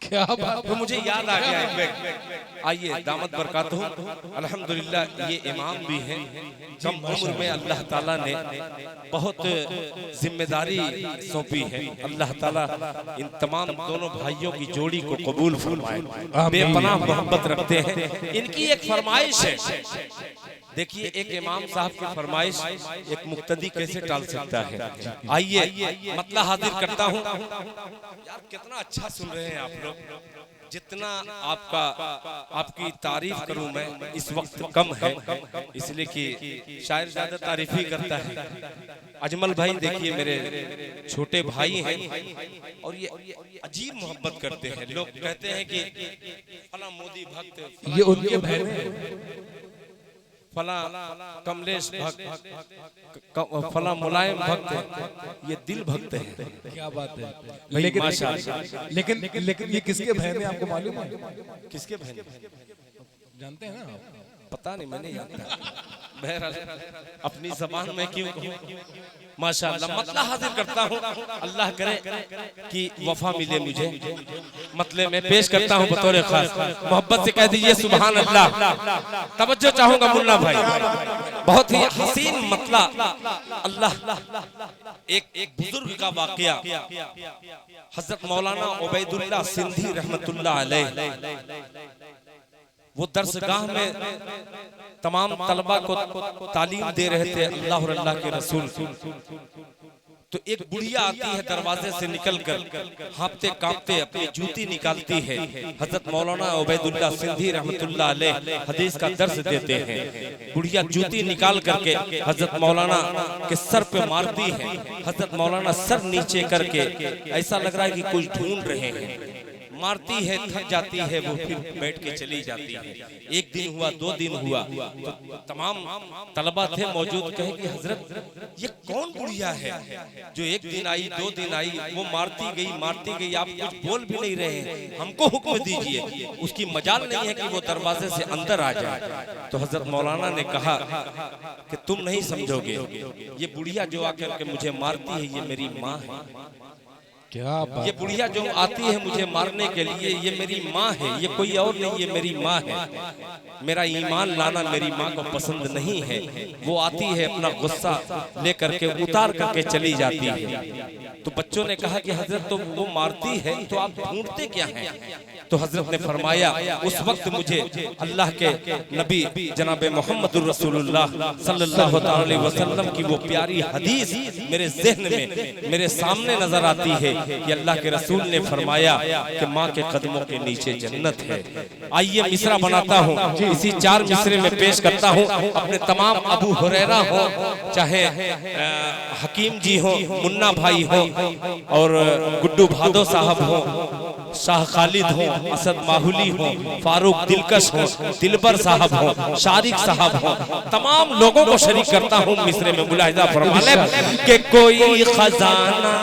क्या बात। तो मुझे याद आ गया एक व्यक्ति। आइए दामद बरकातहू, अल्हम्दुलिल्लाह ये इमाम भी हैं। कम उम्र में अल्लाह ताला ने बहुत जिम्मेदारी सौंपी है। अल्लाह ताला इन तमाम दोनों भाइयों की जोड़ी को कबूल फरमाए। बेपनाह मोहब्बत रखते हैं। इनकी एक फरमाइश है, देखिए एक इमाम साहब की फरमाइश एक मुक्तदी कैसे टाल सकता है। आइए मतला हाजिर करता हूँ। यार कितना अच्छा सुन रहे हैं आप लोग। जितना आपकी तारीफ करूं मैं इस वक्त कम है, इसलिए कि शायर ज्यादा तारीफ ही करता है। अजमल भाई देखिए मेरे छोटे भाई हैं और ये अजीब मोहब्बत करते हैं। लोग कहते हैं कि फला मोदी भक्त, ये उनके बहन हैं, फला कमलेश भक्त, फला मुलायम भक्त, ये दिल भक्त है। क्या बात है। लेकिन लेकिन ये किसके बहन है आपको मालूम है? किसके बहन जानते हैं ना? पता नहीं, मैंने जानता। बहरहाल अपनी जबान में क्यों माशाअल्लाह मतला हाजिर करता हूँ। अल्लाह करे कि वफा मिले मुझे। मतले में पेश करता हूँ बतौर खास। मोहब्बत से कह दीजिए सुभान अल्लाह। तवज्जो चाहूंगा मुन्ना भाई, बहुत ही हसीन मतला। अल्लाह एक बुजुर्ग का वाकया, हजरत मौलाना उबैदुल्लाह सिंधी रहमतुल्लाह अलैह, वो दरसगाह में तमाम तलबा को तालीम दे रहे थे अल्लाह और अल्लाह के रसूल। तो एक बुढ़िया आती है दरवाजे से निकलकर, हाँपते कांपते अपनी जूती निकालती है। हजरत मौलाना उबैदुल्लाह सिंधी रहमतुल्लाह अलैह हदीस का दर्स देते हैं। बुढ़िया जूती निकाल करके हजरत मौलाना के सर पे मारती है। हजरत मौलाना सर नीचे करके ऐसा लग रहा है कि कुछ ढूंढ रहे हैं, मारती है, थक जाती है, वो फिर बैठ के चली जाती है। एक दिन हुआ, 2 दिन हुआ, तो तमाम तलबा थे मौजूद, कहे कि हजरत ये कौन बुढ़िया है जो एक दिन आई, 2 दिन आई, वो मारती गई, आप कुछ बोल भी नहीं रहे हैं, हमको हुक्म दीजिए। उसकी मजाल नहीं है कि वो दरवाजे से अंदर आ जाए। तो हजरत मौलाना ने कहा कि तुम नहीं समझोगे, ये बुढ़िया जो आकर के मुझे मारती है ये मेरी माँ है। क्या बात। ये बुढ़िया जो आती है मुझे मारने के लिए ये मेरी माँ है, ये कोई और नहीं, ये मेरी माँ है। मेरा ईमान लाना मेरी माँ को पसंद नहीं है। वो आती है अपना गुस्सा लेकर के उतार करके चली जाती है। तो बच्चों ने कहा कि हजरत तो वो मारती है तो आप ढूंढते क्या हैं? तो हजरत ने फरमाया उस वक्त मुझे अल्लाह के नबी जनाब मोहम्मद रसूलुल्लाह सल्लल्लाहु अलैहि वसल्लम की वो प्यारी हदीस मेरे ज़हन में, मेरे सामने नजर आती है कि अल्लाह के रसूल ने फरमाया कि माँ के कदमों के नीचे जन्नत है। आइए मिसरा बनाता हूँ, इसी 4 मिसरे में पेश करता हूँ। अपने तमाम अबू हुरैरा हो, चाहे हकीम जी हो, मुन्ना भाई हो, और गुड्डू भादो साहब हो, शाह खालिद हो, असद माहुली हो, फारूक दिलकश हो, दिलबर साहब हो, शारिक साहब हो, तमाम लोगों को शरीक करता हूँ मिसरे में। मुलाहिजा फरमा ले कि कोई खजाना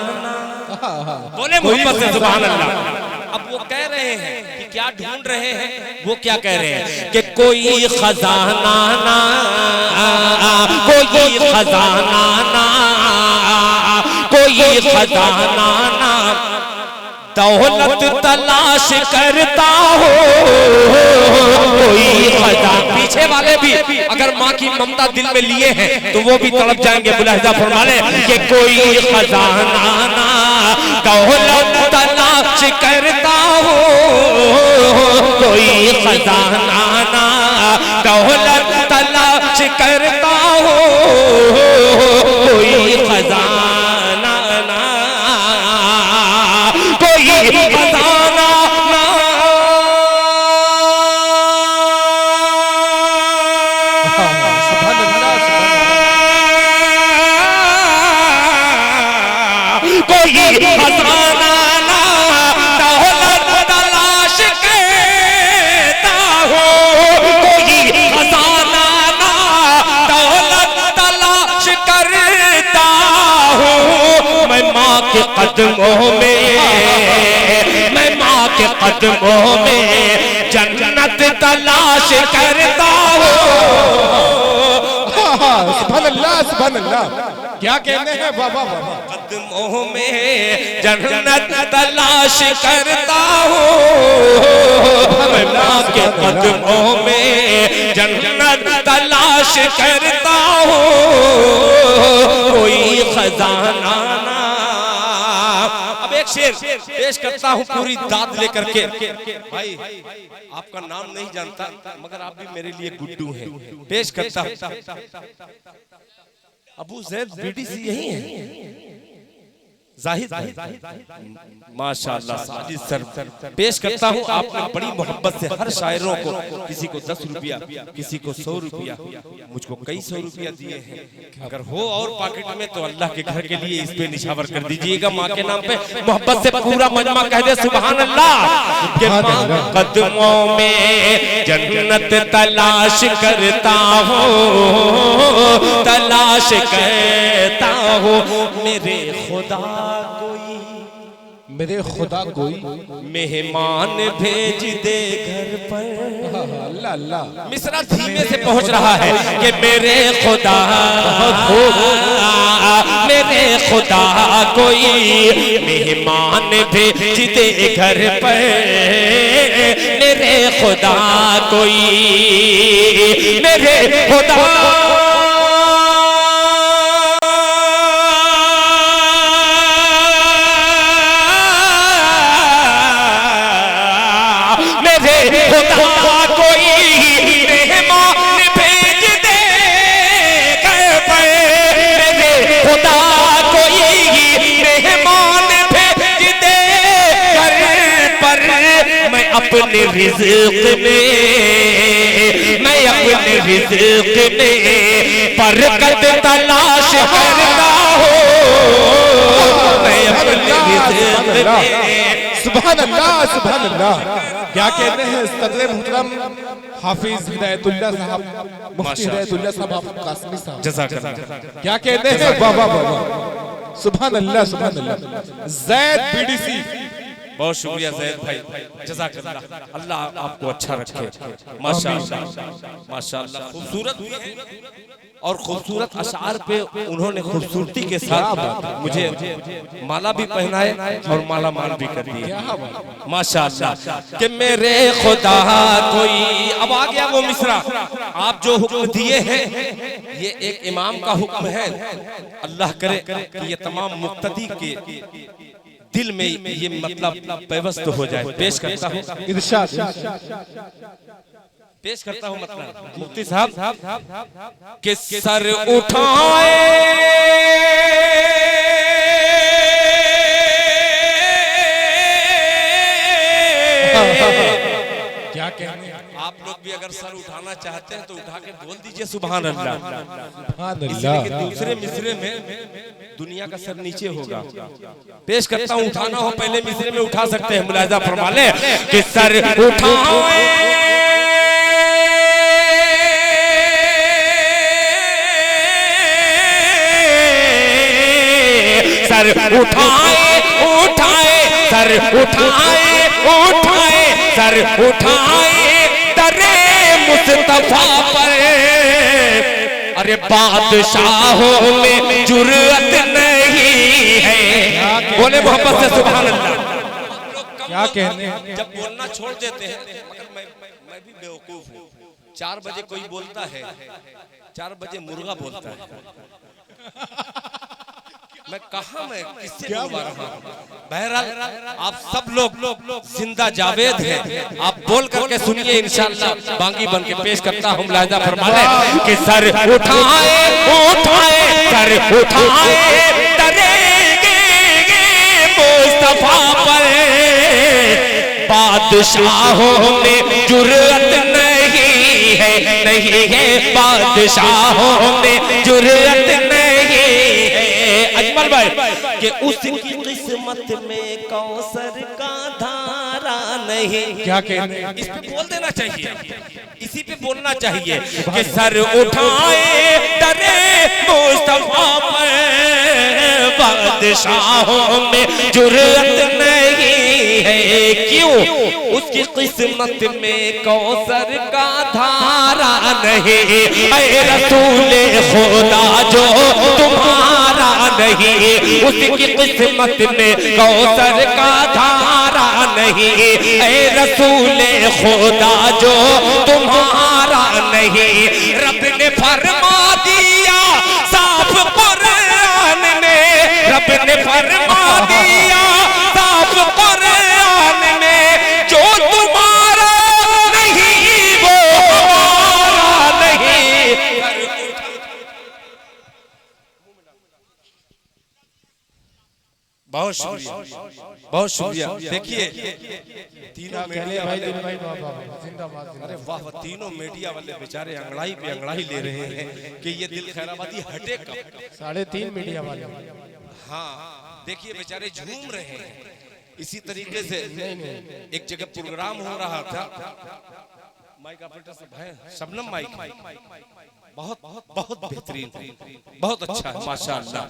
बोले मोहब्बत से सुभान अल्लाह। अब वो कह रहे हैं कि क्या ढूंढ रहे हैं, वो क्या कह रहे हैं कि कोई खजाना ना, कोई खजाना ना, कोई खजाना ना, दौलत तलाश करता हो कोई खजाना। पीछे वाले भी अगर माँ की ममता दिल में लिए हैं तो वो भी तड़प जाएंगे। मुलाहिजा फरमा ले कि कोई खजाना ना, दौलत तलाश करता हो कोई खजाना ना, दौलत तलाश करता हो कोई खजाना ना, कोई खजाना ना। कोई खजाना ना, दौलत तलाश करता हो कोई खजाना ना, दौलत तलाश करता हो। मैं माँ के कदमों में, मैं माँ के कदमों में जन्नत तलाश करता हूँ। सुभान अल्लाह, सुभान अल्लाह। क्या कहते हैं बाबा बाबा? कदमों में जन्नत तलाश करता हूँ, अल्लाह के कदमों में जन्नत तलाश करता हूँ, कोई खजाना ना। अब एक शेर पेश करता हूँ पूरी दाद लेकर के। भाई आपका नाम नहीं जानता मगर आप भी मेरे लिए गुड्डू हैं। पेश करता हूँ। अबू ज़ैद बीडीसी यही है जाहिद माशाअल्लाह साजिद सर। पेश करता हूँ आपने बड़ी मोहब्बत से हर शायरों को, किसी को 10 रुपया, किसी को 100 रुपया, मुझको कई 100 रुपया दिए हैं। अगर हो और पॉकेट में तो अल्लाह के घर के लिए इस पे निशावर कर दीजिएगा। माँ के नाम पे मोहब्बत से पूरा मजमा कह दे सुभान अल्लाह। के माँ कदमों में जन्नत तलाश करता हूँ, तलाश करता हूँ, मेरे खुदा कोई मेहमान भेज दे घर पर। अल्लाह अल्लाह। मिसरा धीमे से पहुंच रहा है कि मेरे खुदा कोई मेहमान भेज दे घर पर, मेरे खुदा कोई, मेरे खुदा अपने रिज़्क़ में, मैं अपने रिज़्क़ में बरकत तलाश करता हूँ, मैं अपने रिज़्क़ में। सुभान अल्लाह सुभान अल्लाह। क्या कहते हैं सदर मुहतरम हाफिज हिदायतुल्लाह साहब, मुफ्ती हिदायतुल्लाह साहब कासमी साहब, जज़ाकल्लाह। क्या कहते हैं बाबा बाबा? सुभान अल्लाह सुभान अल्लाह। ज़ैद बीडीसी, बहुत शुक्रिया ज़ैद भाई, जज़ाकल्लाह। अल्लाह आपको अच्छा रखे। माशाअल्लाह माशाअल्लाह। खूबसूरत भी है और खूबसूरत अशार पे उन्होंने खूबसूरती के साथ मुझे माला भी पहनाए और माला माल भी कर दिए। माशाअल्लाह। कि मेरे खुदा कोई, अब आ गया वो मिसरा। आप जो हुक्म दिए हैं ये एक इमाम का हुक्म है। अल्लाह करे कि ये तमाम मुक्तदी के दिल में ये मतलब पेवस्त हो जाए। पेश करता हूँ इरशाद, पेश करता हूँ मतलब मुफ्ती साहब के सर उठाए क्या कहने। आप लोग भी अगर सर उठाना चाहते हैं तो उठा के बोल दीजिए सुभान अल्लाह। सुभान इसलिए अल्लाह। कि दूसरे मिसरे में दुनिया का सर नीचे होगा। पेश करता हूँ, उठाना हो पहले मिसरे में उठा सकते हैं। मुलाहिजा फरमा ले कि सर उठाए सर उठाए उठाए सर उठाए उठाए सर उठाए दरे मुस्तफा पर। अरे बादशाहों में जुर्रत नहीं है। बोले मोहब्बत से सुभान अल्लाह। क्या कहने। जब बोलना छोड़ देते हैं मगर मैं भी बेवकूफ हूँ। 4 बजे कोई बोलता है, 4 बजे मुर्गा बोलता है। मैं कहा मैं किससे बोलवा रहा हूँ। बहरहाल आप सब लोग जिंदा जावेद हैं। आप बोल करके सुनिए इंशाअल्लाह। बांगी बन के पेश करता हूँ। मुलाहिजा फरमा ले कि सर उठाए उठाए सर उठाए डरेंगे मुस्तफा पर। बादशाहों में जुर्रत नहीं है, नहीं है बादशाहों में जुर्रत नहीं है। अजमल भाई कि उसकी किस्मत में कौसर का धारा नहीं। क्या कहने। इस पे बोल देना चाहिए, इसी पे बोलना चाहिए कि सर उठाए डरे मुस्तफा पर। बादशाहों में जुर्रत नहीं है, क्यों? उसकी किस्मत में कौसर का धारा नहीं। ऐ रसूले खुदा जो तुम्हारा नहीं, उसकी किस्मत में कौसर का धारा नहीं। ऐ रसूले खुदा जो तुम्हारा नहीं, रब ने फरमा दिया साफ कुरान में, रब ने फरमा दिया साफ कुरान में, जो तुम्हारा नहीं वो हमारा नहीं। बहुत शुक्रिया, बहुत शुक्रिया। देखिए तीनों मीडिया वाले, अरे वाह, तीनों मीडिया वाले बेचारे अंगड़ाई पे अंगड़ाई ले रहे हैं कि ये दिल खैराबादी हटे कब। 3.5 मीडिया वाले, हाँ देखिए बेचारे झूम रहे हैं। इसी तरीके से एक जगह प्रोग्राम हो रहा था, माइक ऑपरेटर साहब है शबनम माइक, बहुत बहुत बहुत बेहतरीन, बहुत अच्छा है माशाअल्लाह।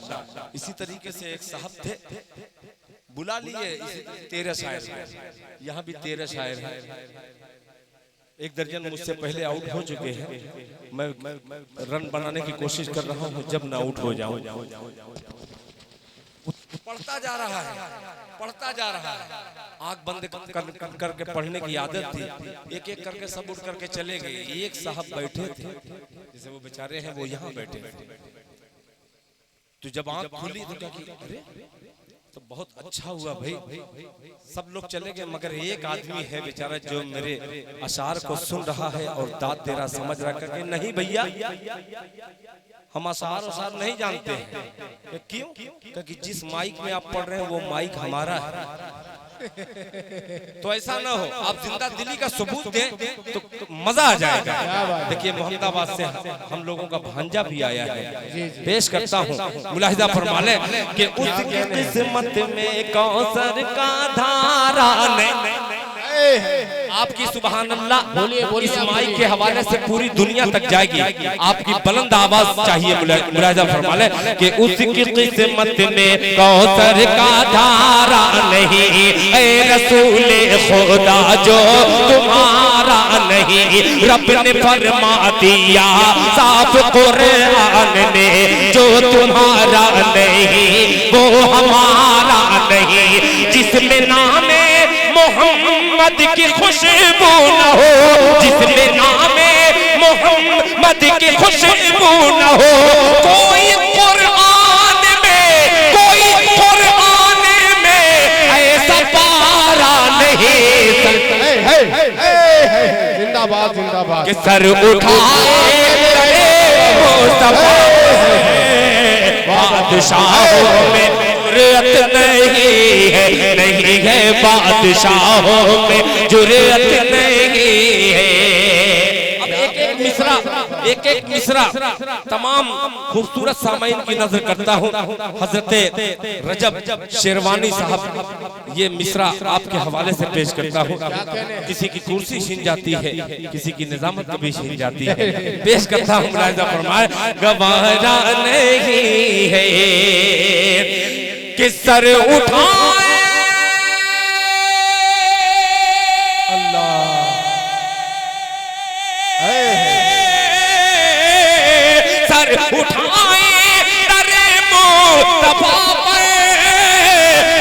इसी तरीके से एक साहब थे, बुला लिए 13 शायर, यहाँ भी 13 शायर हैं। एक दर्जन मुझसे पहले आउट हो चुके हैं, मैं रन बनाने की कोशिश कर रहा हूँ जब ना आउट हो जाऊं। पढ़ता जा रहा है, पढ़ता जा रहा है, आंख बंद करके पढ़ने की आदत थी। एक एक करके सब उठ करके चले गए। एक साहब बैठे थे, जैसे वो बेचारे हैं वो यहाँ बैठे थे, तो जब आंख खुली तो क्या की, अरे तो बहुत अच्छा हुआ भाई, सब लोग चले गए मगर एक आदमी है बेचारा जो मेरे अशार को सुन रहा है और दाद दे रहा, समझ रहा करके, नहीं भैया हम अशार उशार नहीं जानते हैं। क्यों? क्योंकि जिस माइक में आप पढ़ रहे हैं वो माइक हमारा है। तो ऐसा ना हो, आप जिंदा दिली का सबूत दें तो मजा आ जाएगा। देखिए मोहम्मदाबाद से हम लोगों का भांजा भी आया है, पेश करता हूँ, मुलाहिजा फरमा ले कि उसकी किस्मत में कौसर का धारा नहीं। आपकी सुभान अल्लाह इस माइक के हवाले से पूरी दुनिया तक जाएगी। आपकी बुलंद आवाज चाहिए, मुलाहिजा फरमा ले कि उसकी किस्मत में कौसर का धारा नहीं, ऐ रसूले खुदा जो तुम्हारा नहीं, रब ने फरमा दिया साफ कुरान में, जो तुम्हारा नहीं वो हमारा नहीं। जिसमें नाम मोहम्मद की खुशबू न हो, जिसमें नाम मोहम्मद की खुशबू न हो, कोई कुरान में, कोई कुरान में ऐसा पारा नहीं। जिंदाबाद जिंदाबाद, कि सर उठाए बादशाहों में जुर्रत नहीं है, नहीं है बादशाहों में जुर्रत नहीं है। अब एक एक मिसरा तमाम खूबसूरत सामाइन की नजर करता हूँ। हजरत रजब शेरवानी साहब ये मिसरा आपके हवाले से पेश करता हूँ। किसी की कुर्सी छीन जाती है, किसी की निजामत कभी छीन जाती है, पेश करता हूँ, मुलाहिजा फरमाए। गवारा नहीं है कि सर उठाए सर उठाए दरे मुस्तफा पे,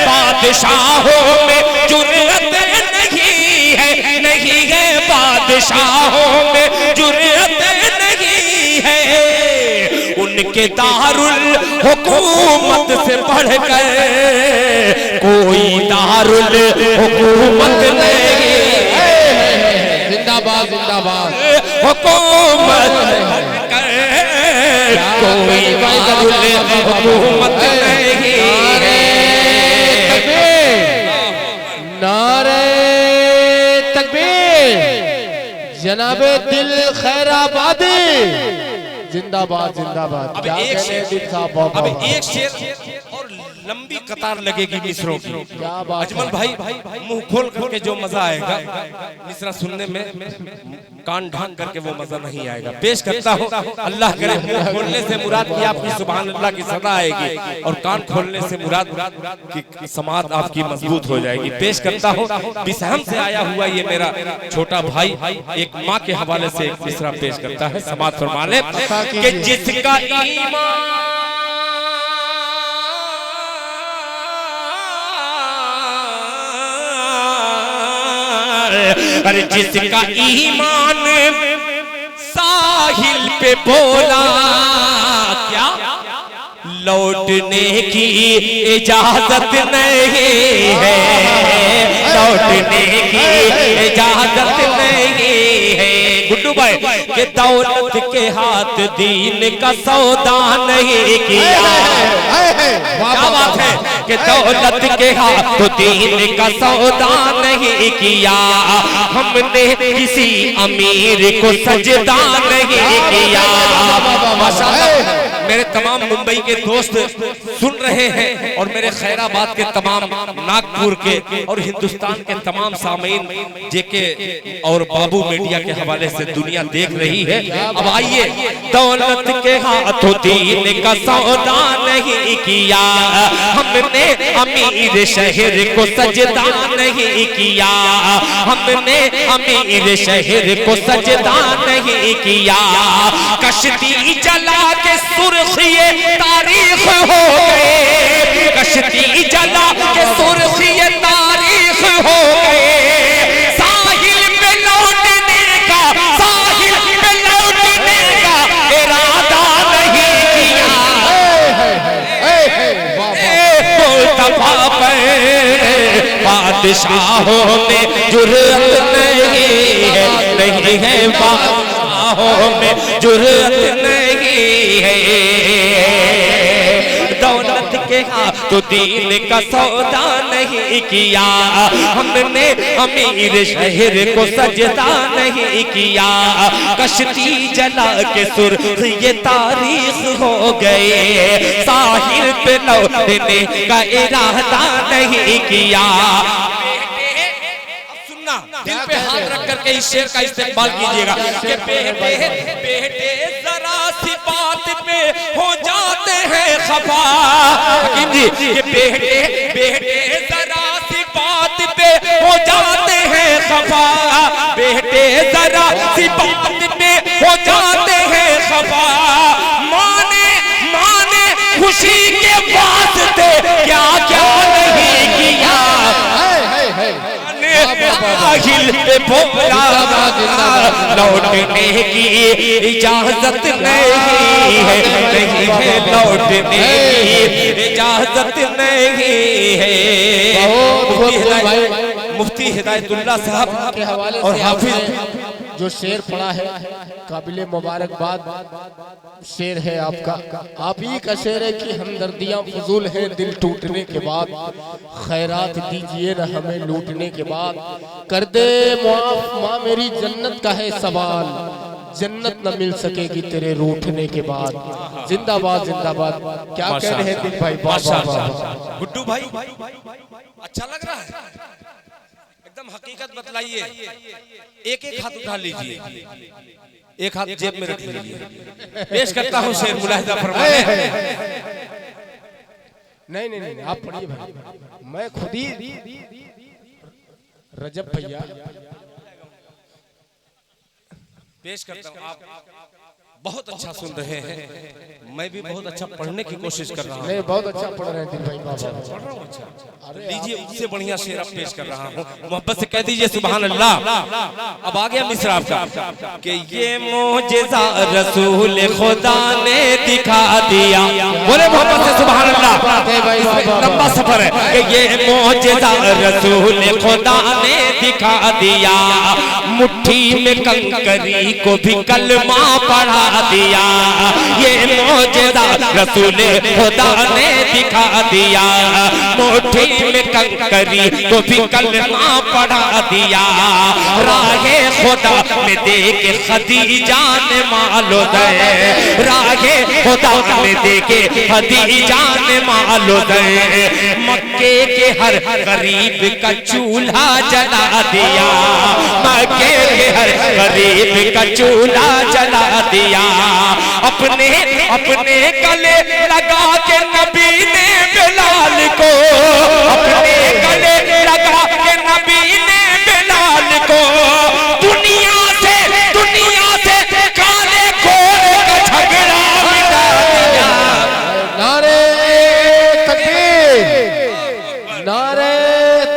बादशाहों में जुर्रत नहीं है, नहीं है बादशाहों में जुर्रत नहीं है। उनके दारुल हुकूमत से बढ़कर कोई दारुल हुकूमत नहीं। जिंदाबाद जिंदाबाद, हुकूमत कोई हुकूमत नहीं। नारे तकबीर, जनाबे दिल खैराबादी जिंदाबाद जिंदाबाद। अब एक शेर और लंबी कतार लगेगी मिसरों की। अजमल भाई मुंह खोल करके जो मजा आएगा मिसरा सुनने में, कान ढांक करके वो मजा नहीं आएगा। पेश करता हूँ, अल्लाह करे मुंह खोलने से मुराद की आपकी सुभान अल्लाह की सदा आएगी और कान खोलने से मुराद की समात आपकी मजबूत हो जाएगी। पेश करता हूँ, बिसहम से आया हुआ ये मेरा छोटा भाई एक माँ के हवाले से एक मिसरा पेश करता है। समात फरमा ले कि जिसका ईमान अरे जिसका ईमान साहिल पे बोला क्या लौटने की इजाजत नहीं है, लौटने की इजाजत नहीं है। गुड्डू भाई के दौलत के हाथ दीन का सौदा नहीं किया। क्या बात है कि दौलत के हाथ दीन का सौदा नहीं किया। हमने किसी अमीर को सजदा नहीं किया। माशाअल्लाह मेरे तमाम मुंबई के दोस्त सुन रहे हैं और मेरे खैराबाद के तमाम, नागपुर के और हिंदुस्तान के तमाम सामीन जेके और बाबू मीडिया के हवाले से दुनिया देख रही है। अब आइए, दौलत के हाथों दीन का सौदा नहीं किया। हमने अमीर शहर को सजदा नहीं किया। हमने अमीर शहर को सजदा नहीं किया। कश्ती जला के सुर्खिए तारीख हो गए, कश्ती जला के सुर्खिए तारीख हो गए। साहिल पे लौटने का, साहिल पे लौटने का इरादा नहीं किया। मुस्तफा पे बादशाहों में जुर्रत नहीं है, नहीं है बादशाहों में जुर्रत नहीं है। दौलत के हाथ दीन का सौदा नहीं किया। हमने अमीर शहर को सजदा नहीं किया। कश्ती जला के सुर्खिए तारीख हो गए। साहिल पे लौटने का इरादा नहीं किया। दिल पे हाथ रख करके इस शेर का इस्तेमाल कीजिएगा कि बेटे बेटे जरा सी बात पे हो जाते हैं खफा। हकीम जी कि बेटे बेटे जरा सी बात पे हो जाते हैं खफा। बेटे जरा सी बात पे हो जाते हैं खफा। माने माने खुशी के वास्ते क्या क्या नहीं किया। साहिल पे बोला लौटने की इजाजत नहीं है, नहीं है लौटने की इजाजत नहीं है। मुफ्ती हिदायतुल्लाह साहब के हवाले और से हाफिज जो शेर पढ़ा है, काबिले मुबारकबाद शेर है आपका। आप ही का शेर है कि हमदर्दियाँ फजूल हैं दिल टूटने के बाद। खैरात दीजिए न हमें लूटने के बाद। कर दे मुआफ माँ मेरी जन्नत का है सवाल। जन्नत न मिल सकेगी तेरे रूठने के बाद। जिंदाबाद जिंदाबाद। क्या कह रहे हैं दिल भाई? माशाअल्लाह। गुड्डू भाई अच्छा लग रहा है, एकदम हकीकत बतलाइए। एक एक हाथ उठा लीजिए, एक हाथ जेब में रख लीजिए। पेश करता हूँ शेर, मुलाहिजा फरमाएं। नहीं नहीं नहीं, आप पढ़िए भाई। मैं खुद ही रजब भैया पेश करता हूँ। आप बहुत अच्छा सुन रहे हैं, मैं भी बहुत अच्छा पढ़ने की कोशिश कर रहा हूँ। नहीं, बहुत अच्छा पढ़ रहे हैं दिल भाई। पढ़ रहा हूँ अच्छा। लीजिए, उससे बढ़िया शेर आप पेश कर रहा हूँ। मोहब्बत से कह दीजिए सुभान अल्लाह। अब आ गया मिस्र आपका कि ये मोजेज़ा रसूल खुदा ने दिखा दिया। बोले मोहब्बत से सुभान अल्लाह। लंबा सफर है कि ये मोजेज़ा रसूल खुदा ने दिखा दिया। मुट्ठी में कंकरी को भी कलमा पढ़ा दिया। ये मोजेज़ा रसूल खुदा ने दिखा दिया। मुट्ठी में कंकरी को भी कलमा पढ़ा दिया। राहे खुदा में देके खदीजा ने मालो दे। राहे खुदा में देके खदीजा ने मालो दे। मक्के के हर गरीब का चूल्हा जला दिया। मक्के के हर गरीब का चूल्हा जला दिया। अपने अपने गले लगा के नबी ने बिलाल को, अपने गले लगा के नबी ने बिलाल को दुनिया से काले घोड़े का झगड़ा मिटा दिया। नारे तकबीर, नारे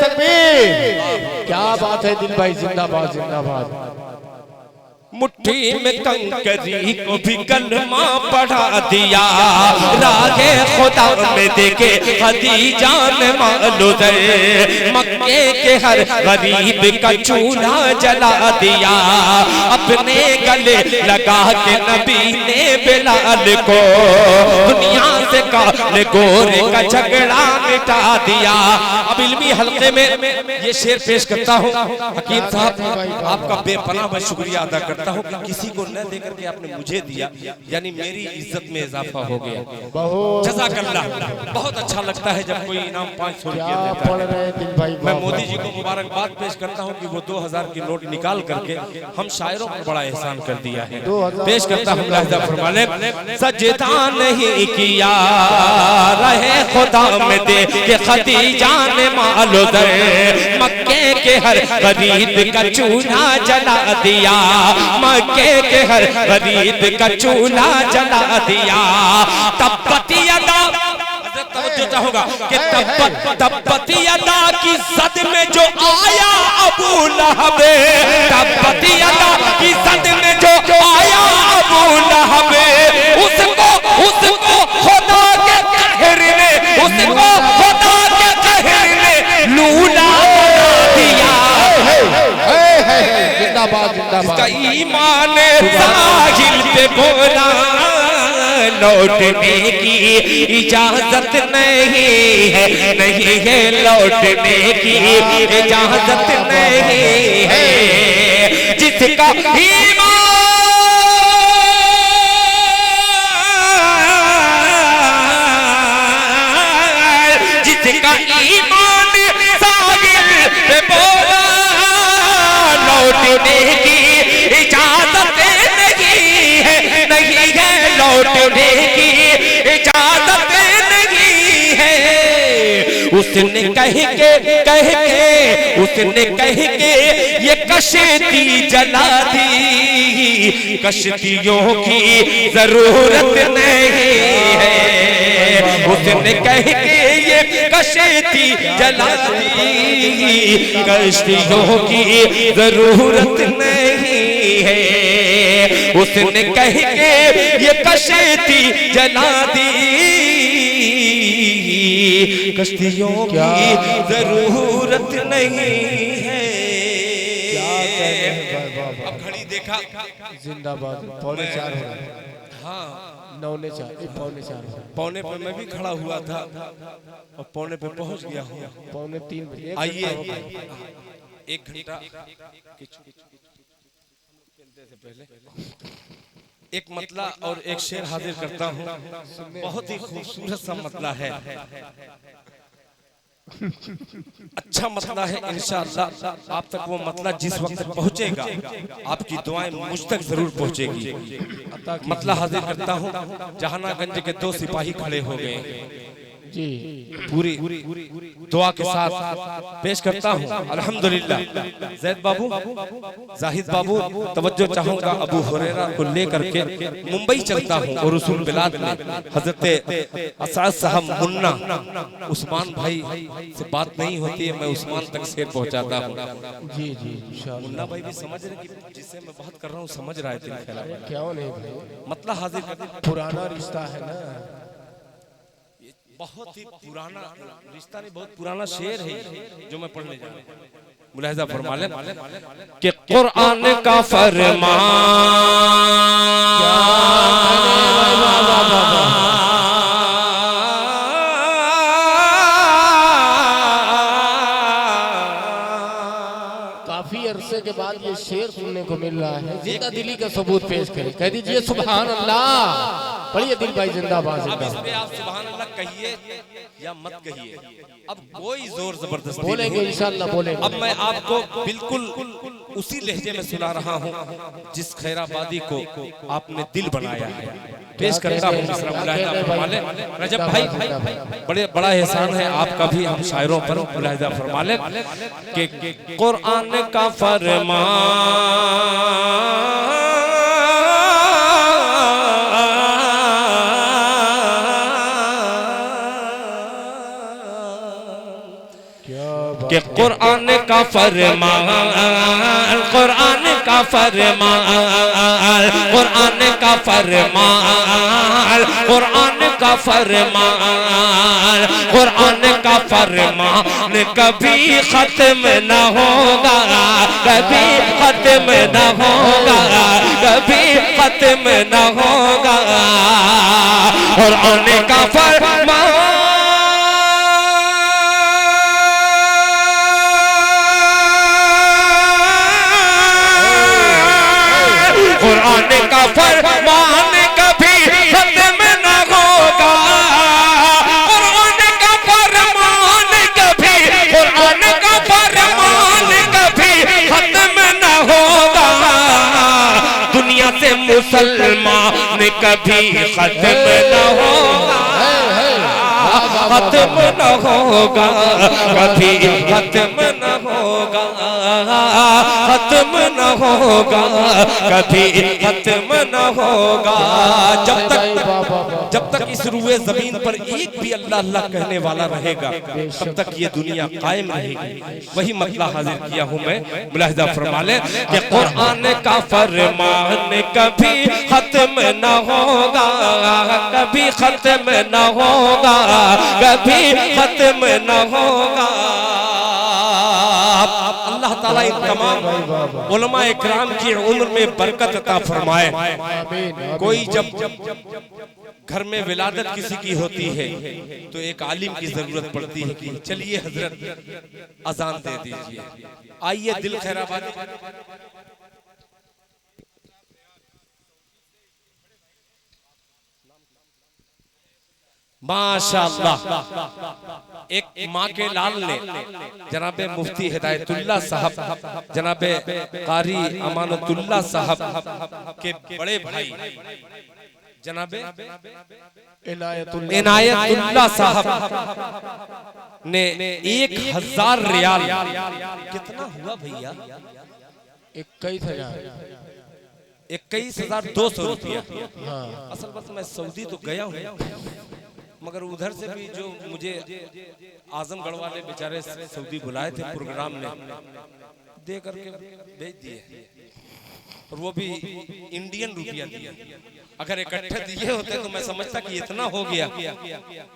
तकबीर। क्या बात बात है दिल भाई, जिंदाबाद जिंदाबाद। मुट्ठी में कंकरी को भी कलमा पढ़ा दिया, रागे खुदा में देखे खदीजा ने मालो दर, मक्के के हर गरीब का चूल्हा जला दिया, अपने गले लगा के नबी ने बिलाल को दुनिया से काले गोरे का झगड़ा मिटा दिया। अब इल्मी हल्के में ये शेर पेश करता हूँ। हकीम साहब आपका बेपनाह मैं शुक्रिया अदा करता हूँ कि किसी को न देकर के आपने मुझे दिया, यानी मेरी इज्जत में इजाफा हो गया। जज़ाकल्लाह। बहुत अच्छा लगता है जब कोई इनाम 500 रुपया देता है। मैं मोदी जी को मुबारकबाद पेश करता हूँ कि वो 2000 की नोट निकाल करके हम शायरों पर बड़ा एहसान कर दिया है। पेश करता हूँ लहजा फरमाने, सजदा नहीं किया रहे खुदा में दे के खदीजा ने मालो दर, मक्के के हर गरीब का चूल्हा जला दिया, मक्के के हर गरीब का चूल्हा जला दिया। तब्बती अदा तवज्जो चाहूंगा कि तब्बती अदा की सद में जो आया अबू लहब, तब्बती अदा की सद में जो आया अबू लहब, उसको खुदा के कहर ने, उसको खुदा के कहर ने लूला दिया। जिंदाबाद जिंदाबाद। इसका ईमान साहिल पे बोला, लौटने की इजाजत नहीं है, नहीं है लौटने की इजाजत नहीं है। जिसका ईमान, जिसका ईमान साहिल पे बोला, लौटने की इजाजत नहीं है, नहीं है लौटने की इजाजत नहीं है। उसने कह के उसने कह के ये कश्ती जला दी, कश्तियों की जरूरत नहीं है। उसने कह के ये कश्ती जला दी, कश्तियों की जरूरत नहीं है। उसने कह के ये कश्ती जला दी, कश्तियों की जरूरत नहीं है। अब घड़ी देखा, जिंदाबाद। 3:45 हो रहा है। हाँ 9:04 4:45 हो रहा है। पौने पे मैं भी खड़ा हुआ था और पौने पे पहुंच गया हूँ। 2:45 बजे। आइए 1 घंटा से पहले एक मतला और एक शेर हाजिर करता हूँ। बहुत ही खूबसूरत सा मतला है, अच्छा मतला है। इंशाअल्लाह आप तक वो मतला जिस वक्त पहुंचेगा आपकी दुआएं मुझ तक जरूर पहुंचेगी। मतला हाजिर करता हूँ। जहानागंज के 2 सिपाही खड़े हो गए जी, पूरी दुआ के साथ पेश करता हूँ। अल्हम्दुलिल्लाह। जैद बाबू, जाहिद बाबू, तवज्जो चाहूंगा। अबू हुरैरा को लेकर के मुंबई चलता हूँ और रसूल बिलाद में हजरत असाद साहब मुन्ना उस्मान भाई से बात नहीं होती है, मैं उस्मान तक शेर पहुँचाता हूँ। जी जी इंशाअल्लाह। मुन्ना भाई भी समझ रहे कि जिससे मैं बात कर रहा हूँ समझ रहा है। क्यों नहीं भाई, मतलब हाजिर कर, पुराना रिश्ता है ना। बहुत ही पुराना रिश्ता नहीं, बहुत पुराना शेर है जो मैं पढ़ने जा रहा हूँ। मुलाहिजा फरमा लें कि कुरान का फरमान काफी अरसे के बाद ये शेर सुनने को मिल रहा है। जिंदा दिली का सबूत पेश करें, कह दीजिए सुभान अल्लाह। पढ़िए दिल भाई, जिंदाबाद अब जिंदाबाद। इसमें आप सुभान अल्लाह कहिए या मत कहिए, अब कोई जोर जबरदस्ती बोलेंगे नहीं। इंशाअल्लाह बोलेंगे। अब मैं आपको बिल्कुल उसी लहजे में सुना रहा हूँ जिस खैराबादी को आपने दिल बनाया है। पेश करता हूँ रजब भाई, बड़ा एहसान है आपका भी हम शायरों पर। मुलाहिजा फरमा लें कि कुरान का फरमान कि कुरान का फरमान, कुरान का फरमान, कुरान का फरमान, कुरान का फरमान, कुरान का फरमान कभी खत्म न होगा, कभी खत्म न होगा, कभी खत्म न होगा। कुरान का फरमान, कुरान का फरमान कभी खत्म न होगा, कुरान का फरमान कभी, कुरान का फरमान कभी खत्म न होगा। दुनिया से मुसलमान कभी खत्म न होगा, खत्म न होगा, कभी खत्म न होगा, खत्म न होगा, कभी खत्म न होगा। जब तक इस रूए जमीन पर एक भी अल्लाह अल्लाह कहने वाला रहेगा, तब तक ये दुनिया कायम रहेगी। वही मतला हाजिर किया हूँ मैं, मुलाहिजा फरमा ले कि कुरान का फरमान कभी खत्म न होगा, कभी खत्म न होगा, कभी खत्म न होगा। अल्लाह ताला इन तमाम उलमा इकराम की उम्र में बरकत अता फरमाए। कोई जब घर में विलादत किसी की होती है तो एक आलिम की जरूरत पड़ती है कि चलिए हजरत अजान दे दीजिए, आइए दिल खैराबाद। माशाअल्लाह, एक माँ के लाल ने जनाबे मुफ्ती हिदायतुल्लाह साहब, जनाबे कारी अमानतुल्लाह साहब के बड़े भाई जनाबे इनायतुल्लाह साहब ने 1000 रियाल, कितना हुआ भैया? 21,200 रुपया। असल बात मैं सऊदी तो गया हूँ, मगर उधर से भी जो मुझे आजमगढ़ वाले बेचारे सऊदी बुलाए थे प्रोग्राम में, दे करके भेज दिए, और वो भी इंडियन रुपया दिया। अगर इकट्ठे दिए होते तो मैं समझता कि इतना हो गया,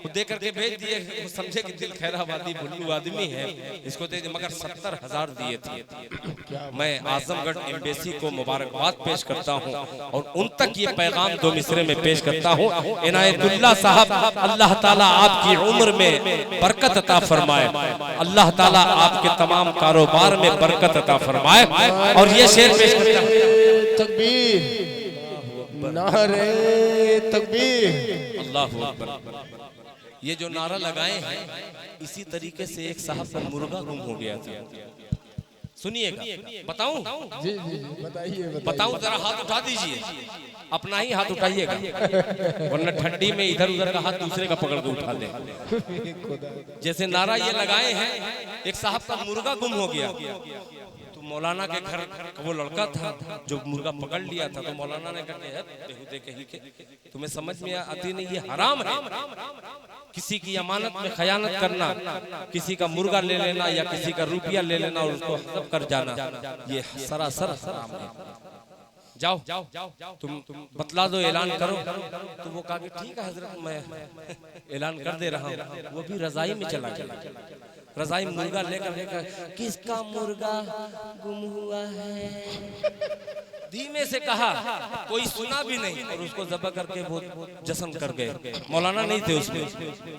वो दे करके भेज दिए, वो समझे कि दिल खैराबादी बुल्लू आदमी है, इसको दे दिए, मगर 70,000 दिए थे। मैं आजमगढ़ एम्बेसी को मुबारकबाद पेश करता हूँ और उन तक ये पैगाम दो मिसरे में पेश करता हूँ। इनायतुल्लाह साहब, अल्लाह ताला आपकी उम्र में बरकत अता फरमाए, अल्लाह ताला आपके तमाम कारोबार में बरकत अता फरमाए। और ये शेर पेश करता हूँ। तकबीर, नारे तकबीर, अल्लाहु अकबर। ये जो नारा लगाए हैं, इसी तरीके से एक साहब का मुर्गा गुम हो गया था। सुनिएगा, बताऊं? जी जी बताइए, बताऊं? जरा हाथ उठा दीजिए, अपना ही हाथ उठाइएगा, वरना ठंडी में इधर उधर का हाथ दूसरे का पकड़ के उठा ले। जैसे नारा ये लगाए हैं, एक साहब का मुर्गा गुम हो गया, तो मौलाना के घर वो लड़का था जो मुर्गा पकड़ लिया था, तो मौलाना ने कहा बेहुदे कहीं के, तुम्हें समझ में आती नहीं, ये हराम है, किसी की अमानत में खयानत करना, किसी का मुर्गा ले लेना या किसी का रुपया ले लेना और उसको हड़प कर जाना, ये सरासर हराम है। जाओ तुम बतला दो, ऐलान करो। तो वो कहा कि ठीक है हजरत, मैं ऐलान कर दे रहा हूँ। वो भी रजाई में चला गया, रजाई मुर्गा लेकर किसका मुर्गा गुम हुआ है, धीमे से कहा, कोई सुना भी नहीं, और उसको ज़ब्ह करके वो जश्न कर गए। मौलाना नहीं थे उसमें,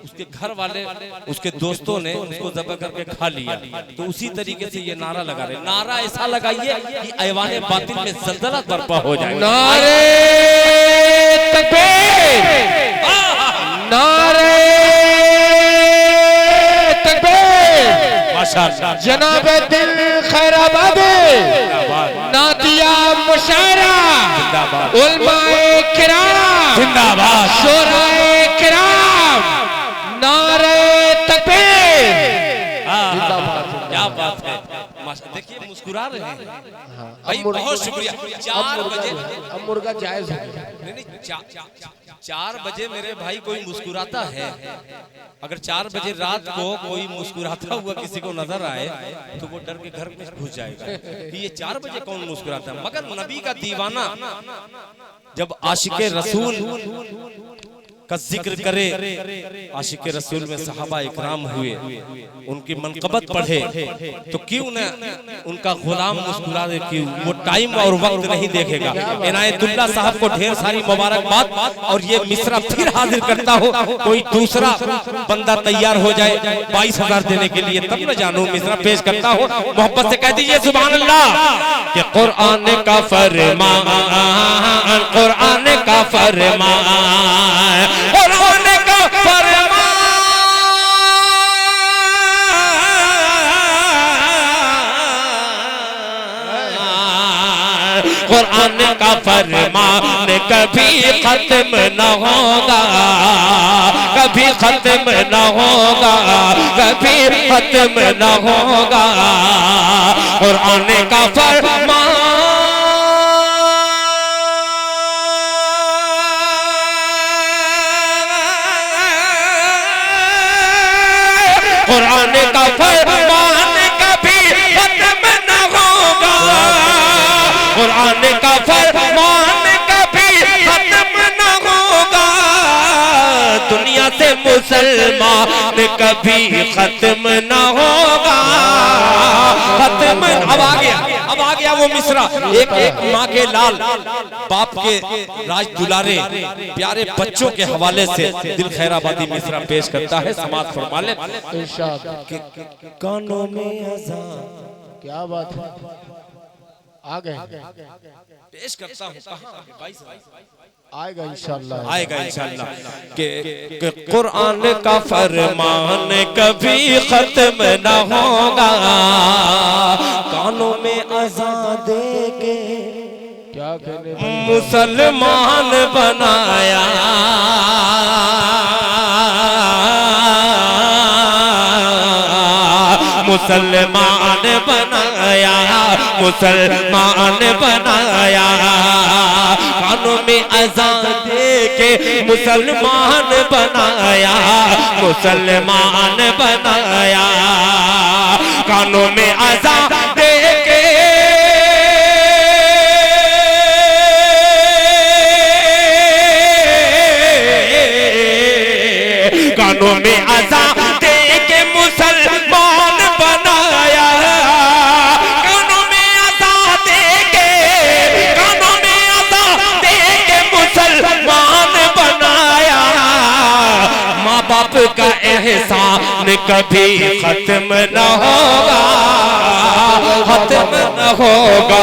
उसके घर वाले, उसके दोस्तों ने उसको ज़ब्ह करके खा लिया। तो उसी तरीके से ये नारा लगा रहे, नारा ऐसा लगाइए कि ऐवाने बातिल में ज़लज़ला बर्पा हो जाए। नारे तकबीर, नारे जनाब दिल खैराबाद, नातिया मुशायरा, उलमाए किराम जिंदाबाद, शोराए किराम, नारे तकबीर। क्या बात है, देखिए मुस्कुरा रहे हैं हाँ, भाई, बहुत शुक्रिया। 4 बजे अब मुर्गा जायज हो गया। नहीं 4 बजे मेरे भाई कोई मुस्कुराता है। अगर 4 बजे रात को कोई मुस्कुराता हुआ किसी को नजर आए तो वो डर के घर में घुस जाएगा कि ये 4 बजे कौन मुस्कुराता है। मगर नबी का दीवाना जब आशिक रसूल का जिक्र करे, आशिक रसूल में सहाबा इकराम हुए, उनकी मनकबत पढ़े, तो क्यों न उनका गुलाम मुस्कुरा दे। क्यों वो टाइम और वक्त नहीं देखेगा। इनायतुल्लाह साहब को ढेर सारी मुबारकबाद। और ये मिसरा फिर हाजिर करता हो, कोई दूसरा बंदा तैयार हो जाए 22,000 देने के लिए, तब न जानू मिसरा पेश करता हो। मोहब्बत से कह दीजिए सुभान अल्लाह। कि कुरान का फरमान, कुरान का फरमान, कुरान का फरमान, कुरान का फरमान कभी खत्म न होगा, कभी खत्म न होगा, कभी खत्म न होगा। कुरान का फरमान, कुरान का फरमान कभी खत्म न होगा, कुरान का फरमान कभी खत्म न होगा। दुनिया से मुसलमान कभी खत्म न होगा, खत्म। अब आ गया वो मिसरा। एक माँ के लाल, बाप के राज दुलारे प्यारे बच्चों के हवाले से दिल खैराबादी मिसरा पेश करता है। समाज फरमा ले। कानों में अज़ान, क्या बात है, आ गए, पेश करता हूँ। आएगा इंशाल्लाह, आएगा इंशाल्लाह। कि कुरान का फरमान कभी खत्म न होगा, कानों में अज़ान देके क्या कहने मुसलमान बनाया, मुसलमान बनाया, मुसलमान बनाया। कानों में अज़ान देके मुसलमान बनाया, मुसलमान बनाया। कानों में अज़ान देके कानों में अज़ान देके मुसलमान बनाया, कानों में अज़ान देके, कानों में अज़ान देके मुसलमान बनाया। माँ बाप का एहसान कभी खत्म न होगा, खत्म न होगा,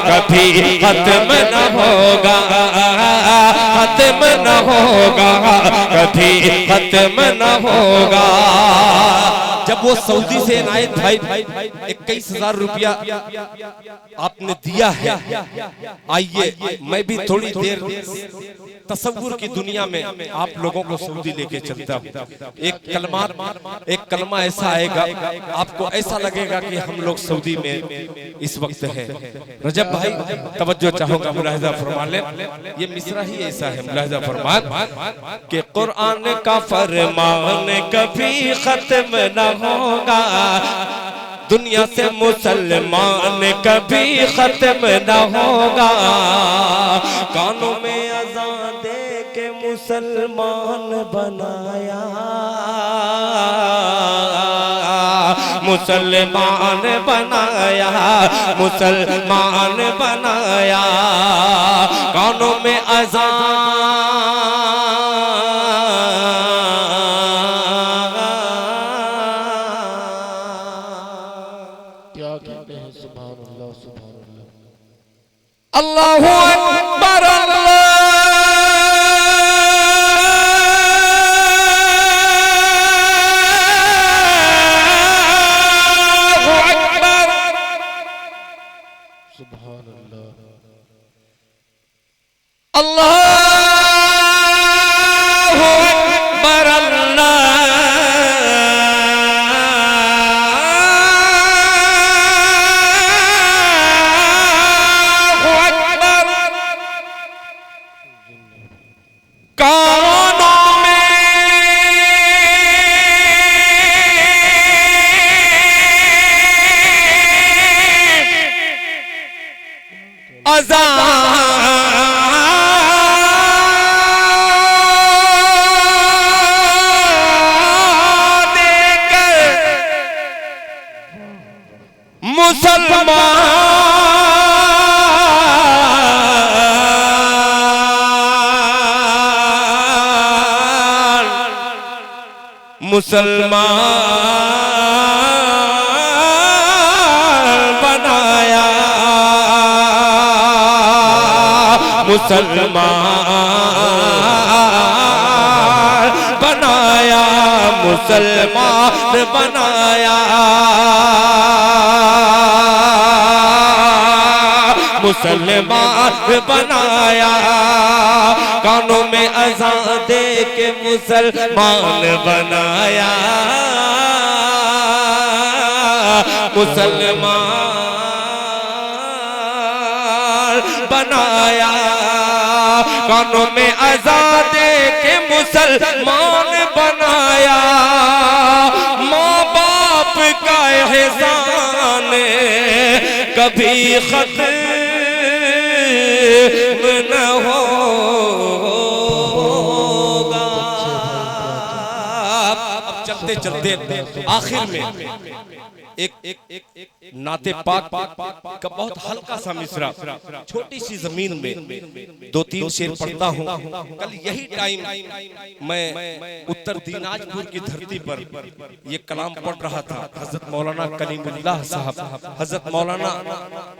कभी खत्म न होगा, खत्म न होगा, कभी खत्म न होगा। जब वो सऊदी से इनायत भाई 21,000 रुपया आपने दिया है, आइए मैं भी थोड़ी देर तसव्वुर की दुनिया में आप लोगों को सऊदी लेके चलता हूँ। एक कलमा ऐसा आएगा, आपको ऐसा लगेगा कि हम लोग सऊदी में इस वक्त हैं। रजब भाई तवज्जो चाहूंगा, मुलाहिजा फरमा ले। ये मिसरा ही ऐसा है, मुलाहिजा फरमान कि कुरान का फरमान कभी खत्म न होगा, दुनिया से मुसलमान कभी खत्म न होगा। कानों में अज़ान दे के मुसलमान बनाया, मुसलमान बनाया, मुसलमान बनाया। कानों में अज़ान अल्लाहु अकबर, अल्लाहु अकबर, सुभान अल्लाह, अल्लाहु अकबर, अल्लाह मुसलमान बनाया, मुसलमान बनाया, मुसलमान बनाया, मुसलमान बनाया, कानों में अज़ान दे के मुसलमान बनाया, मुसलमान बनाया, कानों में अज़ान दे के मुसलमान बनाया, माँ बाप का एहसान कभी खत्म न होगा। अब चलते चलते आखिर में एक नाते पाक का बहुत हल्का सा मिसरा, छोटी सी जमीन में 2-3 शेर पढ़ता हूँ। कल यही टाइम मैं उत्तर दिनाजपुर की धरती पर ये कलाम पढ़ रहा था। हजरत मौलाना कलीमुल्लाह साहब, हजरत मौलाना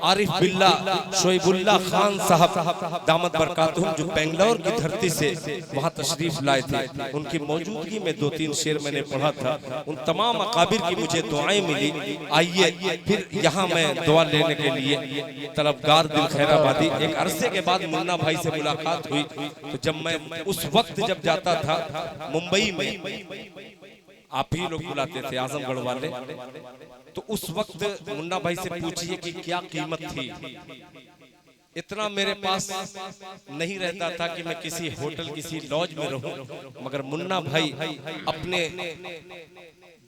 आरिफ बिल्ला शोएबुल्लाह खान साहब दामत बरकातुहुम, जो बेंगलोर की धरती से वहाँ तशरीफ लाए थे, उनकी मौजूदगी में 2-3 शेर मैंने पढ़ा था। उन तमाम अकाबिर की मुझे दुआएं मिली। आइए फिर यहाँ मैं दुआ लेने के लिए तलबगार दिल खैराबादी, एक अरसे के बाद मुन्ना भाई से मुलाकात हुई। तो जब मैं उस वक्त जब जाता था मुंबई में, आप ही लोग बुलाते थे आजमगढ़ वाले, तो उस वक्त मुन्ना भाई से पूछिए कि क्या कीमत थी। इतना मेरे पास नहीं रहता था कि मैं किसी होटल किसी लॉज में रहूं, मगर मुन्ना भाई अपने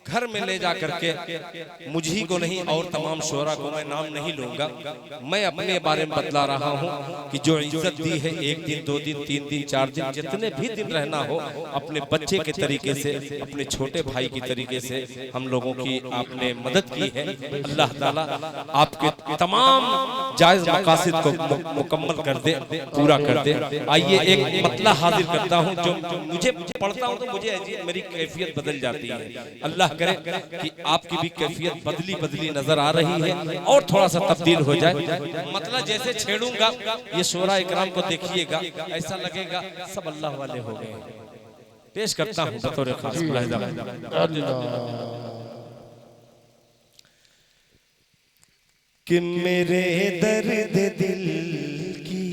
घर में ले जा करके मुझी को नहीं और तमाम शोरा को, मैं नाम नहीं लूंगा, मैं अपने बारे में बतला रहा हूं कि जो इज्जत दी है 1 दिन 2 दिन 3 दिन 4 दिन जितने भी दिन रहना हो, अपने बच्चे के तरीके से, अपने छोटे भाई की तरीके से हम लोगों की आपने मदद की है। अल्लाह ताला आपके तमाम जायज मकासद को मुकम्मल कर दे, पूरा कर दे। आइए एक मतला हाजिर करता हूं जो मुझे पढ़ता हूं तो मुझे मेरी कैफियत बदल जाती है। अल्लाह करे कि आपकी भी कैफियत बदली बदली नजर आ रही है और थोड़ा सा तब्दील हो जाए। मतलब जैसे छेड़ूंगा ये शोरा इकराम को देखिएगा, ऐसा लगेगा सब अल्लाह वाले हो गए। पेश करता हूं बतौर खास मुलाहिजा। कि मेरे दर्द दिल की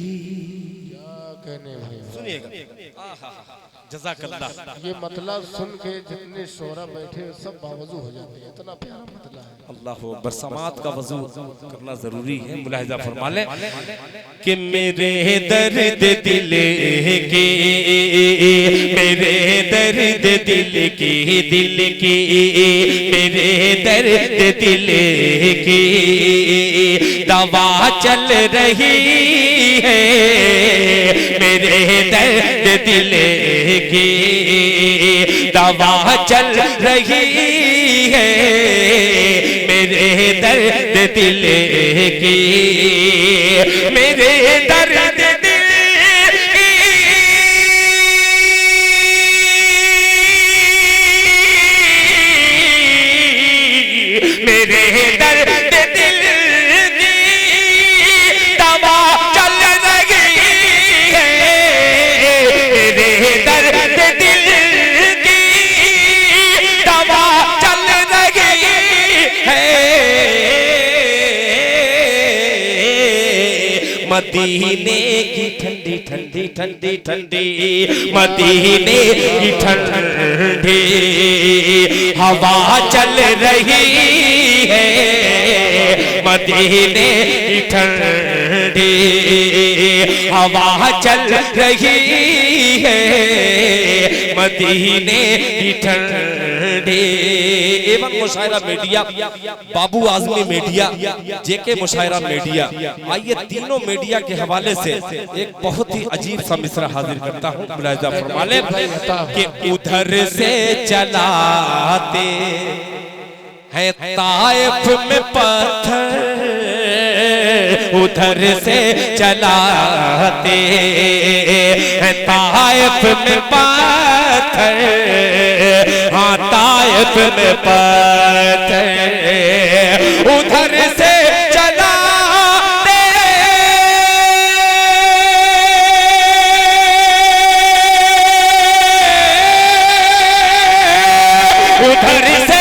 सुनिएगा, जज़ाकल्लाह। ये मतलब सुन के जितने शोरा बैठे सब बावजू हो जाते हैं, इतना प्यारा मतलब है। अल्लाह अकबर, समात का वजू करना जरूरी है। मुलाहिजा फरमा ले कि मेरे दर्द दिल की, मेरे दर्द दिल की, दिल की, मेरे दर्द दिल की दवा चल रही है, मेरे दर्द दिल की दवा चल रही है, मेरे दर्द दिल की, मेरे दर्द दिल की, मेरे दर्द दिल की दवा चल रही है, मेरे दर्द दिल की दवा चल रही है। मदीने की ठंडी ठंडी ठंडी ठंडी, मदीने की ठंडी हवा चल रही है, मदीने की ठंडी हवा चल रही है, मदीने की ठंडी। एवं मुशायरा मीडिया, बाबू आजमी मीडिया, जेके मुशायरा मीडिया, आइए तीनों मीडिया के हवाले से एक बहुत ही अजीब सा मिसरा हाजिर करता हूँ। मुलाहिजा फरमा लें कि उधर से चलाते है ताइफ में पत्थर उधर से चलाते हैं, ताइफ में पत्थर, हाँ ताइफ में पत्थर उधर से चलाते, उधर से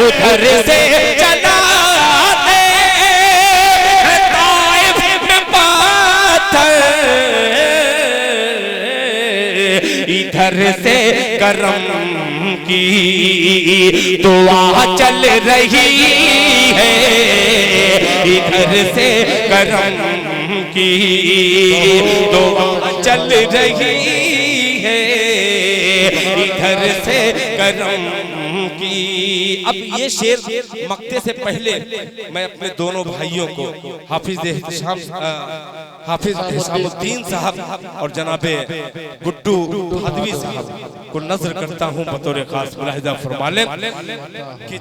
उधर से चलाते हैं ताइफ में पत्थर, इधर से करम की दुआ चल रही है, इधर से करम की दुआ चल रही है, इधर से करम की। अब ये शेर मक्ते से पहले मैं अपने दोनों भाइयों को हाफिज एहसामुद्दीन साहब और जनाबे गुड्डू भादवी साहब को नजर करता हूँ बतौर खास मुलाहिजा फरमा लें कि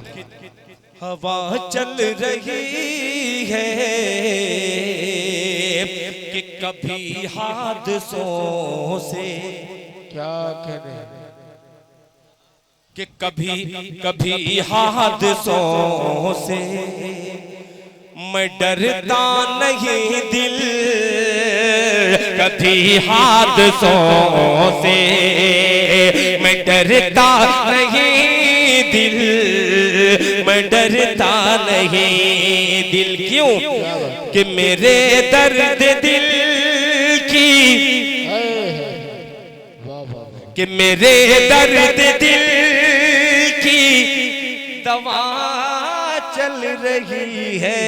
हवा चल रही है कि कभी हादसों से, क्या कह रहे हैं कि कभी कभी हादसों से मैं डरता नहीं दिल, कभी हादसों से मैं डरता नहीं दिल, मैं डरता नहीं दिल। क्यों? कि मेरे दर्द दिल की, कि मेरे दर्द दिल की दवा चल रही है,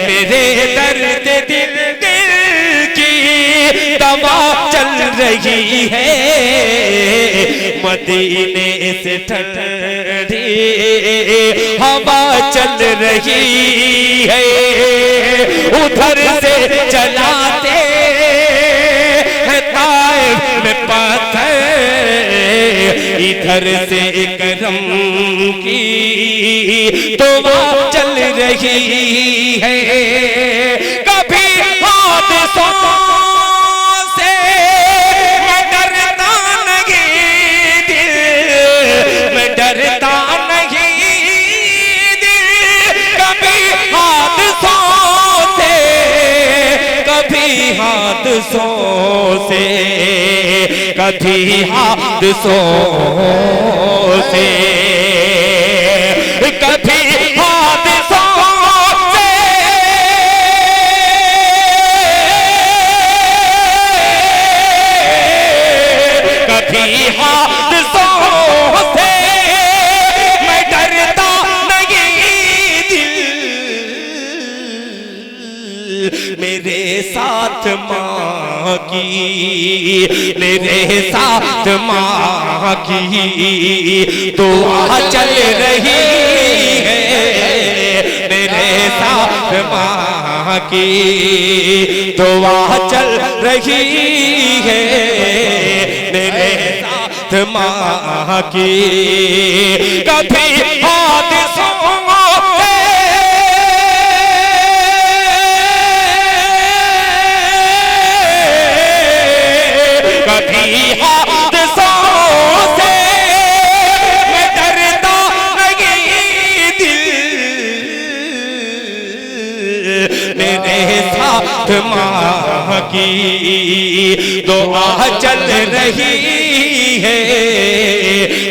मेरे दर्द दिल की दवा चल रही है, मदीने से ठंडी हवा चल रही है, उधर से चलाते हैं ताइफ में पत्थर, इधर से करम की दुआ चल रही है, कभी हादसों से मैं डरता नहीं दिल, मैं डरता नहीं दिल, कभी हादसों से, कभी हादसों से, कभी हादसों से, कभी हादसों से, कभी हादसों से मैं डरता नहीं दिल, मेरे साथ माँ की, मेरे साथ माँ की दुआ चल रही है, मेरे साथ माँ की दुआ चल रही है, मेरे साथ माँ की, कभी हादसों से, कभी हादसों से मैं डरता नहीं दिल, मेरे साथ माँ की दुआ चल रही है,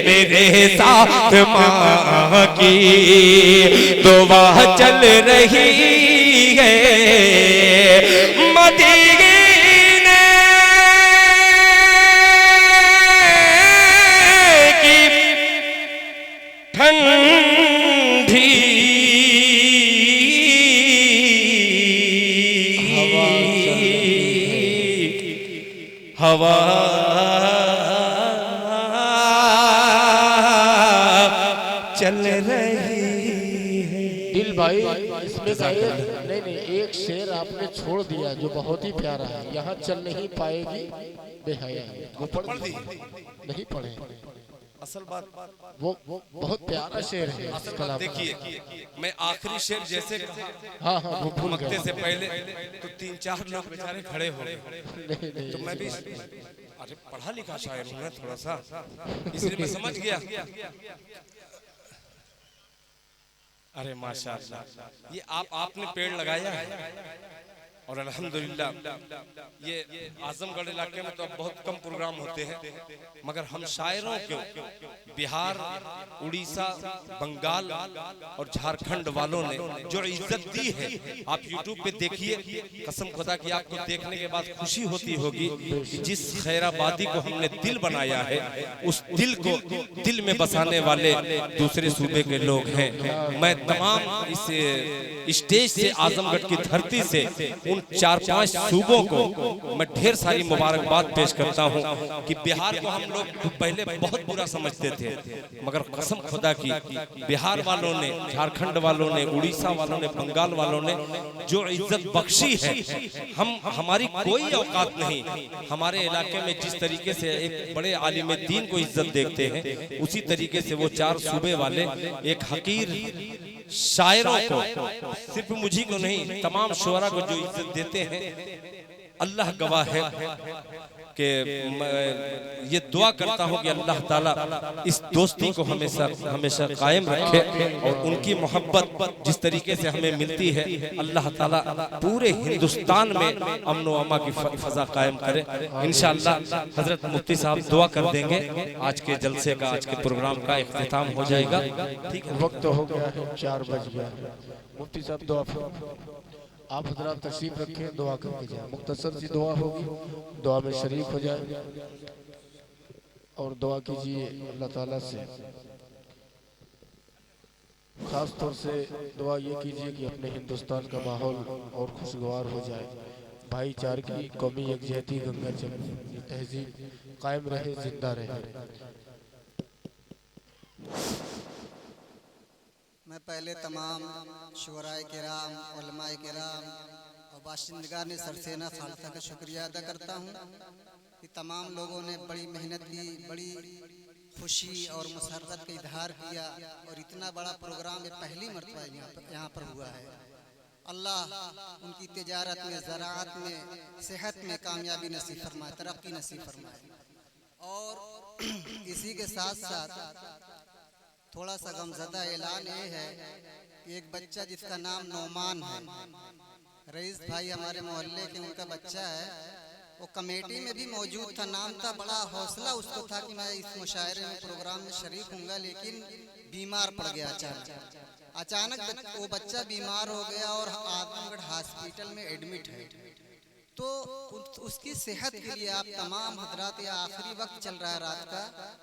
मेरे साथ माँ की दुआ चल रही है, मदीने की ठंडी हवा चल रही है। दिल भाई इसमें का नहीं नहीं एक एक शेर आपने छोड़ दिया जो बहुत ही प्यारा है, यहाँ चल नहीं पाएगी बेहया। वो पढ़ नहीं पढ़े, असल बात वो बहुत प्यारा शेर है। असल बात देखिए, मैं आखिरी शेर जैसे हाँ हाँ वो भूल मक्ते गया। से पहले तो 3-4 लोग बेचारे खड़े हो गए, नहीं नहीं तो मैं भी अरे पढ़ा लिखा शायर हूँ मैं थोड़ा सा, इसलिए मैं समझ गया। अरे माशाअल्लाह, ये आपने पेड़ लगाया है और अल्हम्दुलिल्लाह ये आजमगढ़ इलाके में तो अब बहुत कम प्रोग्राम होते हैं, मगर हम शायरों को बिहार, उड़ीसा, बंगाल और झारखंड वालों ने जो इज्जत दी है, आप यूट्यूब पे देखिए, कसम खुदा की आपको देखने के बाद खुशी होती होगी कि जिस खैराबादी को हमने दिल बनाया है, उस दिल को दिल में बसाने वाले दूसरे सूबे के लोग हैं। मैं तमाम इस स्टेज से, आजमगढ़ की धरती से उन 4-5 सूबों को मैं ढेर सारी मुबारकबाद पेश करता हूं कि बिहार को हम लोग पहले बहुत बुरा समझते थे, मगर कसम खुदा की बिहार वालों ने, झारखंड वालों ने, उड़ीसा वालों ने, बंगाल वालों ने जो इज्जत बख्शी है, हमारी कोई औकात नहीं। हमारे इलाके में जिस तरीके से एक बड़े आलिम दीन को इज्जत देखते हैं, उसी तरीके से वो 4 सूबे वाले एक हकीर शायरों को, सिर्फ मुझी को नहीं, तमाम शुअरा को जो इज्जत देते हैं, अल्लाह गवाह है कि ये दुआ करता हूँ कि अल्लाह ताला इस दोस्ती को हमेशा हमेशा कायम रखे और उनकी मोहब्बत जिस तरीके से हमें मिलती है, अल्लाह ताला पूरे हिंदुस्तान में अमन व अमा की फजा कायम करे इंशाअल्लाह। हजरत मुफ्ती साहब दुआ कर देंगे, आज के जलसे का, आज के प्रोग्राम का इख्तिताम हो जाएगा। ठीक है, वक्त हो गया है, 4 बज गया है। मुफ्ती साहब दुआ, आप हजरात तशरीफ रखें, दुआ करके जाए। मुख्तसर सी दुआ होगी, दुआ में शरीक हो जाए और दुआ कीजिए अल्लाह ताला से। खास तौर से दुआ ये कीजिए कि अपने हिंदुस्तान का माहौल और खुशगवार हो जाए, भाईचारे की, कौमी यकजहती, गंगा जमुनी तहजीब कायम रहे, जिंदा रहे। मैं पहले तमाम शुअराए किराम, उलमाए किराम और बाशिंदगान सरसेना खालसा का शुक्रिया अदा करता हूँ कि तमाम लोगों ने बड़ी मेहनत की, बड़ी खुशी और मसरत का इजहार किया और इतना बड़ा प्रोग्राम ये पहली मरतबा यहाँ पर हुआ है। अल्लाह उनकी तिजारत में, ज़राअत में, सेहत में कामयाबी नसीब फरमाए, तरक्की नसीब फरमाए। और इसी के साथ साथ थोड़ा सा गमज़दा ऐलान ये है कि एक बच्चा जिसका नाम नौमान है, रईस भाई हमारे मोहल्ले के, उनका बच्चा है, वो कमेटी में भी मौजूद था, नाम था, बड़ा हौसला उसको था कि मैं इस मुशायरे में, प्रोग्राम में शरीक हूँगा, लेकिन बीमार पड़ गया अचानक वो बच्चा बीमार हो गया और आजमगढ़ हॉस्पिटल में एडमिट है। तो उसकी सेहत के लिए आप तमाम हजरात, या आखिरी वक्त चल रहा है रात का,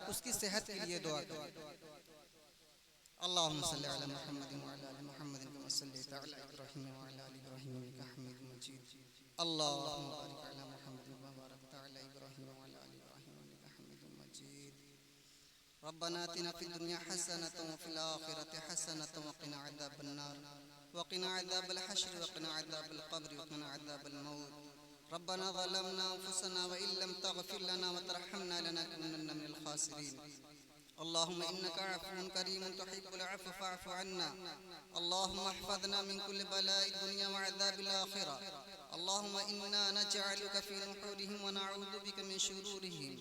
उसकी सेहत के लिए दुआ करें। अल्लाहुम्मा सल्ली अला मुहम्मद व अला आलि मुहम्मद कमा सल्लैता अला इब्राहीम व अला आलि इब्राहीम इन्नका हमीदुम मजीद। अल्लाहुम्मा बारिक अला मुहम्मद व बारकता अला इब्राहीम व अला आलि इब्राहीम इन्नका हमीदुम मजीद। रब्बना आतिना फिद दुनिया हसनतन व फिल आखिरति हसनतन व क़िना अज़ाबन नार व क़िना अज़ाबल हश्र व क़िना अज़ाबल क़ब्र व क़िना अज़ाबल मौत। रब्बना ज़लमना अनफुसना व इल्लम तग़फिर लना व तरहमना लनकुनन्ना मिनल ख़ासिरीन। अल्लाहुम्मा इन्नका अफ़्वुन करीमुन तुहिब्बुल अफ़्व फ़अफ़ु अन्ना। अल्लाहुम्मा अहफ़ज़ना मिन कुल्लि बलाइद दुनिया व अज़ाबिल आखिरा। अल्लाहुम्मा इन्ना नजअलुका फ़ी नुहूरिहिम व नऊज़ु बिका मिन शुरूरिहिम।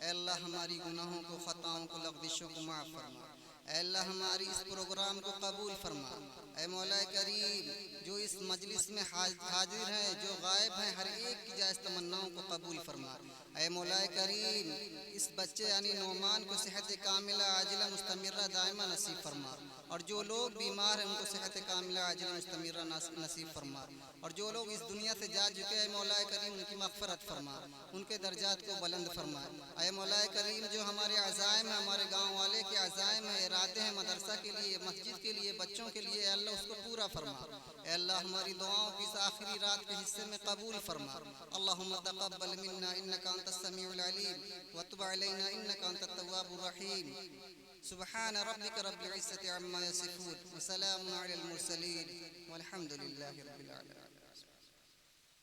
ऐ अल्लाह हमारी गुनाहों को, ख़ताओं को, लग़ज़िशों को माफ़ फरमा। ऐ अल्लाह हमारी इस प्रोग्राम को कबूल फरमा। ऐ मौला करीम, जो इस मजलिस में हाजिर हैं, जो गायब हैं, हर एक की जायज़ तमन्नाओं को कबूल फरमा। ऐ मौला करीम, इस बच्चे यानी नौमान को सेहत कामिला आजिला मुस्तमिरा दायमा नसीब फरमा, और जो लोग बीमार हैं उनको सेहत कामिला आजिला मुस्तमिरा नसीब फरमा, और जो लोग इस दुनिया से जा चुके हैं मौला करीम उनकी मग़फ़िरत फरमा, उनके दर्जात को बुलंद फरमा। ऐ मौला करीम, जो हमारे अज़ाइम हैं, हमारे गाँव वाले के अज़ाइम हैं, इरादे हैं मदरसा के लिए, मस्जिद के लिए, बच्चों के लिए, अल्लाह उसको पूरा फरमा। ऐ अल्लाह हमारी दुआओं की इस आखिरी रात के हिस्से में कबूल फरमा। अल्लाहुम्मा तक़ब्बल मिन्ना इन्नका अंतस समीउल अलीम व तुब अलैना इन्नका अंतत तव्वाबुर रहीम। सुब्हान रब्बिका रब्बिल इज़्ज़ति अम्मा यसिफून व सलामुन अलल मुरसलीन वल्हम्दुलिल्लाहि रब्बिल आलमीन।